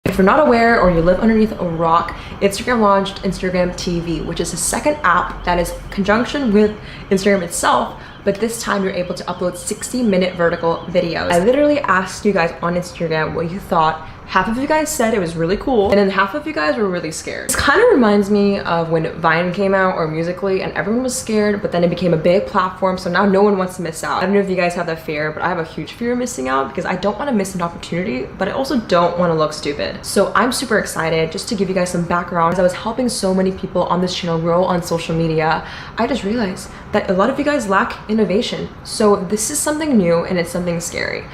If you're not aware or you live underneath a rock, Instagram launched Instagram TV, which is the second app that is in conjunction with Instagram itself, but this time you're able to upload 60-minute vertical videos. I literally asked you guys on Instagram what you thought. Half of you guys said it was really cool, and then half of you guys were really scared. This kind of reminds me of when Vine came out or Musical.ly and everyone was scared, but then it became a big platform, so now no one wants to miss out. I don't know if you guys have that fear, but I have a huge fear of missing out because I don't want to miss an opportunity, but I also don't want to look stupid. So I'm super excited. Just to give you guys some background, as I was helping so many people on this channel grow on social media, I just realized that a lot of you guys lack innovation. So this is something new and it's something scary.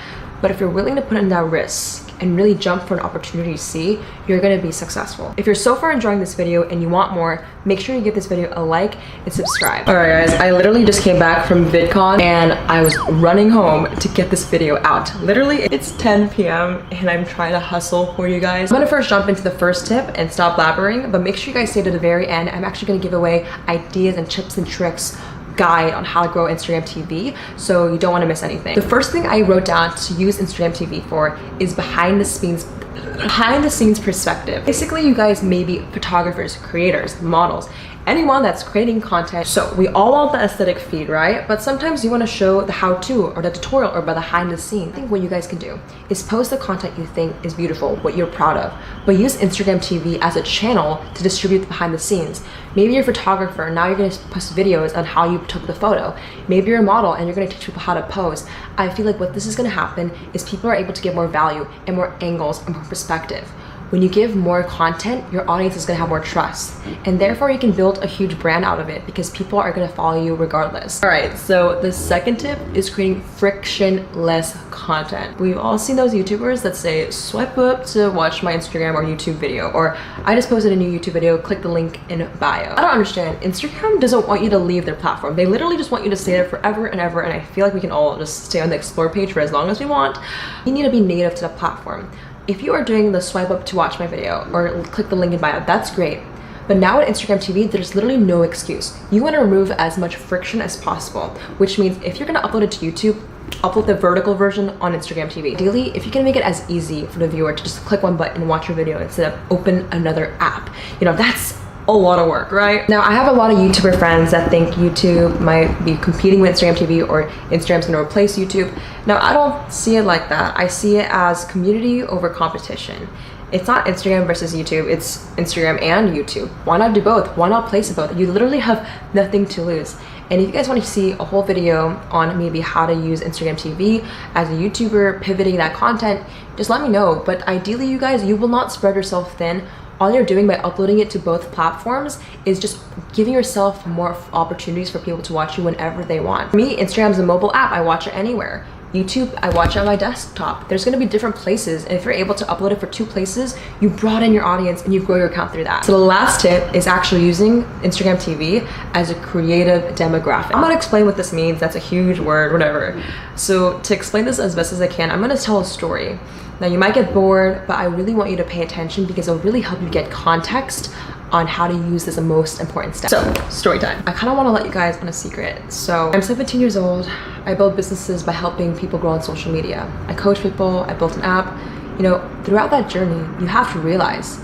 But if you're willing to put in that risk and really jump for an opportunity you see, you're gonna be successful. If you're so far enjoying this video and you want more, make sure you give this video a like and subscribe. All right guys, I literally just came back from VidCon and I was running home to get this video out. Literally, it's 10 p.m. and I'm trying to hustle for you guys. I'm gonna first jump into the first tip and stop blabbering, but make sure you guys stay to the very end. I'm actually gonna give away ideas and tips and tricks guide on how to grow Instagram TV, so you don't want to miss anything. The first thing I wrote down to use Instagram TV for is behind the scenes perspective. Basically, you guys may be photographers, creators, models, anyone that's creating content. So we all want the aesthetic feed, right? But sometimes you want to show the how-to or the tutorial or behind the scene. I think what you guys can do is post the content you think is beautiful, what you're proud of, but use Instagram TV as a channel to distribute the behind the scenes. Maybe you're a photographer and now you're going to post videos on how you took the photo. Maybe you're a model and you're going to teach people how to pose. I feel like what this is going to happen is people are able to get more value and more angles and more perspective. When you give more content, your audience is gonna have more trust, and therefore you can build a huge brand out of it because people are gonna follow you regardless. All right, so the second tip is creating frictionless content. We've all seen those YouTubers that say, swipe up to watch my Instagram or YouTube video, or I just posted a new YouTube video, click the link in bio. I don't understand. Instagram doesn't want you to leave their platform. They literally just want you to stay there forever and ever, and I feel like we can all just stay on the explore page for as long as we want. You need to be native to the platform. If you are doing the swipe up to watch my video or click the link in bio, that's great. But now with Instagram TV, there's literally no excuse. You want to remove as much friction as possible, which means if you're going to upload it to YouTube, upload the vertical version on Instagram TV. Ideally, if you can make it as easy for the viewer to just click one button and watch your video instead of open another app, you know, that's a lot of work, right? Now, I have a lot of YouTuber friends that think YouTube might be competing with Instagram TV or Instagram's gonna replace YouTube. Now, I don't see it like that. I see it as community over competition. It's not Instagram versus YouTube, it's Instagram and YouTube. Why not do both? Why not place it both? You literally have nothing to lose. And if you guys want to see a whole video on maybe how to use Instagram TV as a YouTuber, pivoting that content, just let me know. But ideally, you guys, you will not spread yourself thin. All you're doing by uploading it to both platforms is just giving yourself more opportunities for people to watch you whenever they want. For me, Instagram's a mobile app. I watch it anywhere. YouTube, I watch it on my desktop. There's gonna be different places, and if you're able to upload it for 2 places, you broaden your audience and you grow your account through that. So the last tip is actually using Instagram TV as a creative demographic. I'm gonna explain what this means. That's a huge word, whatever. So to explain this as best as I can, I'm gonna tell a story. Now you might get bored, but I really want you to pay attention because it'll really help you get context on how to use this most important step. So, story time. I kind of want to let you guys on a secret. So, I'm 17 years old. I build businesses by helping people grow on social media. I coach people, I built an app. You know, throughout that journey, you have to realize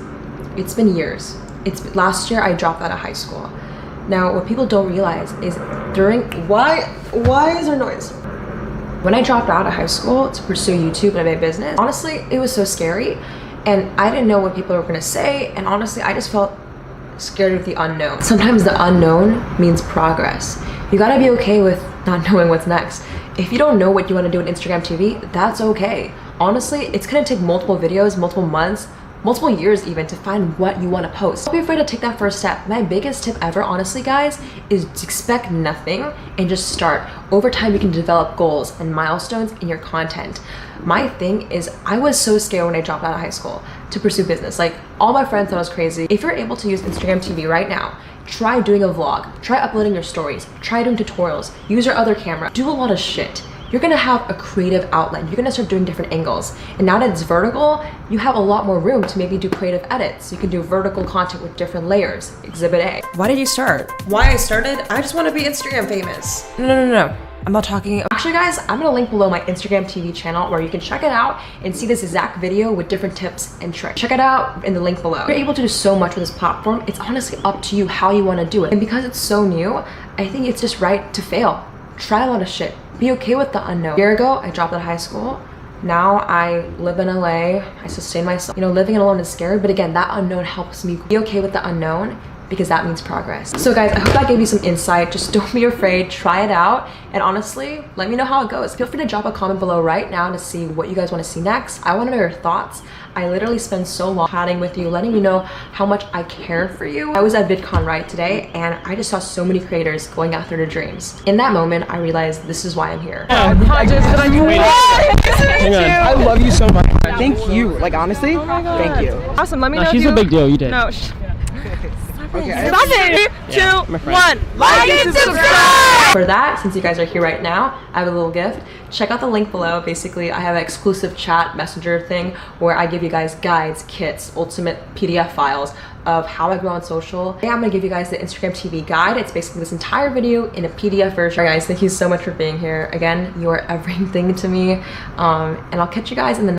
it's been years. Last year I dropped out of high school. Now, what people don't realize is why is there noise? When I dropped out of high school to pursue YouTube and my business, honestly, it was so scary and I didn't know what people were gonna say, and honestly, I just felt scared of the unknown. Sometimes the unknown means progress. You gotta be okay with not knowing what's next. If you don't know what you wanna do in Instagram TV, that's okay. Honestly, it's gonna take multiple videos, multiple months, multiple years even to find what you want to post. Don't be afraid to take that first step. My biggest tip ever, honestly guys, is to expect nothing and just start. Over time, you can develop goals and milestones in your content. My thing is, I was so scared when I dropped out of high school to pursue business. Like, all my friends thought I was crazy. If you're able to use Instagram TV right now, try doing a vlog, try uploading your stories, try doing tutorials, use your other camera, do a lot of shit. You're gonna have a creative outlet. You're gonna start doing different angles. And now that it's vertical, you have a lot more room to maybe do creative edits. You can do vertical content with different layers. Exhibit A. Why did you start? Why I started? I just wanna be Instagram famous. No. I'm not talking. Actually guys, I'm gonna link below my Instagram TV channel where you can check it out and see this exact video with different tips and tricks. Check it out in the link below. You're able to do so much with this platform. It's honestly up to you how you wanna do it. And because it's so new, I think it's just right to fail. Try a lot of shit. Be okay with the unknown. A year ago, I dropped out of high school. Now I live in LA. I sustain myself. You know, living alone is scary, but again, that unknown helps me be okay with the unknown because that means progress. So guys, I hope that gave you some insight. Just don't be afraid, try it out. And honestly, let me know how it goes. Feel free to drop a comment below right now to see what you guys wanna see next. I wanna know your thoughts. I literally spend so long chatting with you, letting you know how much I care for you. I was at VidCon right today and I just saw so many creators going after their dreams. In that moment, I realized this is why I'm here. I love you so much. Thank you. Like honestly, thank you. Awesome. Let me know. She's a big deal. You did. No. Okay. Stop it. 3, 2, 1. Like and subscribe. For that, since you guys are here right now, I have a little gift. Check out the link below. Basically, I have an exclusive chat messenger thing where I give you guys guides, kits, ultimate PDF files of how I grow on social. Today, I'm gonna give you guys the Instagram TV guide. It's basically this entire video in a PDF version. Alright guys, thank you so much for being here. Again, you are everything to me. And I'll catch you guys in the next